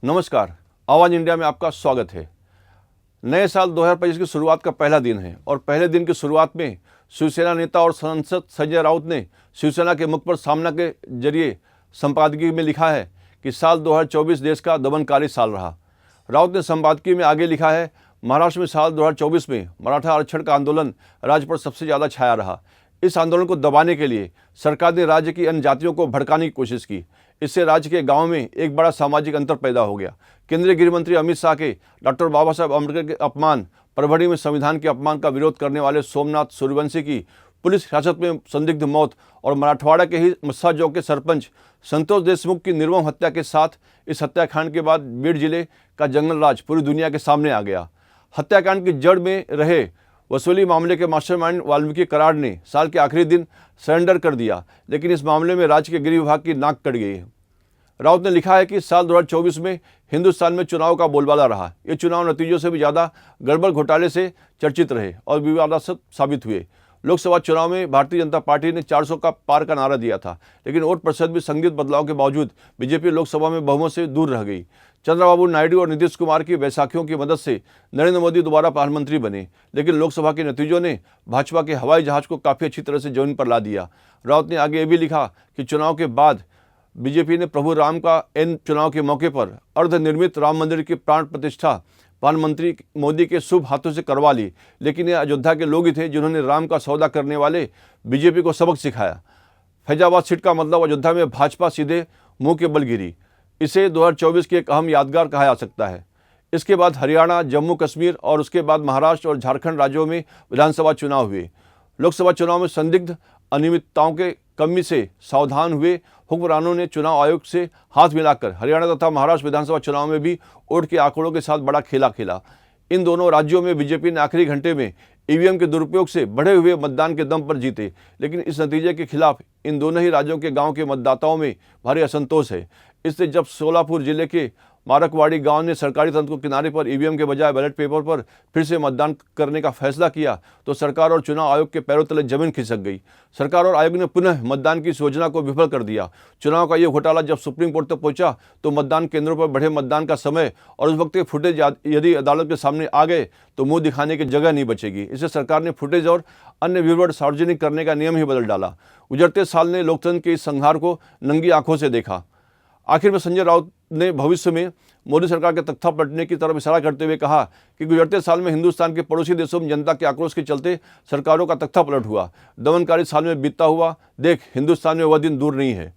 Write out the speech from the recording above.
नमस्कार। आवाज़ इंडिया में आपका स्वागत है। नए साल 2025 की शुरुआत का पहला दिन है और पहले दिन की शुरुआत में शिवसेना नेता और सांसद संजय राउत ने शिवसेना के मुख पर सामना के जरिए संपादकीय में लिखा है कि साल 2024 देश का दमनकारी साल रहा। राउत ने संपादकीय में आगे लिखा है, महाराष्ट्र में साल 2024 में मराठा आरक्षण का आंदोलन राज्य पर सबसे ज़्यादा छाया रहा। इस आंदोलन को दबाने के लिए सरकार ने राज्य की अन्य जातियों को भड़काने की कोशिश की। इससे राज्य के गांवों में एक बड़ा सामाजिक अंतर पैदा हो गया। केंद्रीय गृह मंत्री अमित शाह के डॉक्टर बाबा साहब अम्बेडकर के अपमान, परभणी में संविधान के अपमान का विरोध करने वाले सोमनाथ सूर्यवंशी की पुलिस हिरासत में संदिग्ध मौत और मराठवाड़ा के ही मस्साजो के सरपंच संतोष देशमुख की निर्मम हत्या के साथ इस हत्याकांड के बाद बीड जिले का जंगल राज पूरी दुनिया के सामने आ गया। हत्याकांड की जड़ में रहे वसूली मामले के मास्टरमाइंड वाल्मीकि कराड़ ने साल के आखिरी दिन सरेंडर कर दिया, लेकिन इस मामले में राज्य के गृह विभाग की नाक कट गई है। राउत ने लिखा है कि साल 2024 में हिंदुस्तान में चुनाव का बोलबाला रहा। ये चुनाव नतीजों से भी ज़्यादा गड़बड़ घोटाले से चर्चित रहे और विवादास्पद साबित हुए। लोकसभा चुनाव में भारतीय जनता पार्टी ने 400 का पार का नारा दिया था, लेकिन वोट प्रतिशत में संदिग्ध बदलाव के बावजूद बीजेपी लोकसभा में बहुमत से दूर रह गई। चंद्रबाबू नायडू और नीतीश कुमार की बैसाखियों की मदद से नरेंद्र मोदी दोबारा प्रधानमंत्री बने, लेकिन लोकसभा के नतीजों ने भाजपा के हवाई जहाज को काफ़ी अच्छी तरह से जमीन पर ला दिया। राउत ने आगे ये भी लिखा कि चुनाव के बाद बीजेपी ने प्रभु राम का इन चुनाव के मौके पर अर्धनिर्मित राम मंदिर की प्राण प्रतिष्ठा प्रधानमंत्री मोदी के शुभ हाथों से करवा ली, लेकिन ये अयोध्या के लोग ही थे जिन्होंने राम का सौदा करने वाले बीजेपी को सबक सिखाया। फैजाबाद सीट का मतलब अयोध्या में भाजपा सीधे मुंह के बल गिरी। इसे 2024 की एक अहम यादगार कहा जा सकता है। इसके बाद हरियाणा, जम्मू कश्मीर और उसके बाद महाराष्ट्र और झारखंड राज्यों में विधानसभा चुनाव हुए। लोकसभा चुनाव में संदिग्ध अनियमितताओं के कमी से सावधान हुए हुक्मरानों ने चुनाव आयोग से हाथ मिलाकर हरियाणा तथा महाराष्ट्र विधानसभा चुनाव में भी वोट के आंकड़ों के साथ बड़ा खेला खेला। इन दोनों राज्यों में बीजेपी ने आखिरी घंटे में ईवीएम के दुरुपयोग से बढ़े हुए मतदान के दम पर जीते, लेकिन इस नतीजे के खिलाफ इन दोनों ही राज्यों के गांव के मतदाताओं में भारी असंतोष है। इससे जब सोलापुर जिले के मारकवाड़ी गांव ने सरकारी तंत्र को किनारे पर ईवीएम के बजाय बैलेट पेपर पर फिर से मतदान करने का फैसला किया, तो सरकार और चुनाव आयोग के पैरों तले जमीन खिसक गई। सरकार और आयोग ने पुनः मतदान की इस योजना को विफल कर दिया। चुनाव का ये घोटाला जब सुप्रीम कोर्ट तक पहुंचा तो मतदान केंद्रों पर बढ़े मतदान का समय और उस वक्त के फुटेज यदि अदालत के सामने आ गए तो मुंह दिखाने की जगह नहीं बचेगी। इससे सरकार ने फुटेज और अन्य विवरण सार्वजनिक करने का नियम ही बदल डाला। गुजरते साल ने लोकतंत्र के इस संहार को नंगी आंखों से देखा। आखिर में संजय राउत ने भविष्य में मोदी सरकार के तख्ता पलटने की तरफ इशारा करते हुए कहा कि गुजरते साल में हिंदुस्तान के पड़ोसी देशों में जनता के आक्रोश के चलते सरकारों का तख्ता पलट हुआ। दमनकारी साल में बीतता हुआ देख हिंदुस्तान में वह दिन दूर नहीं है।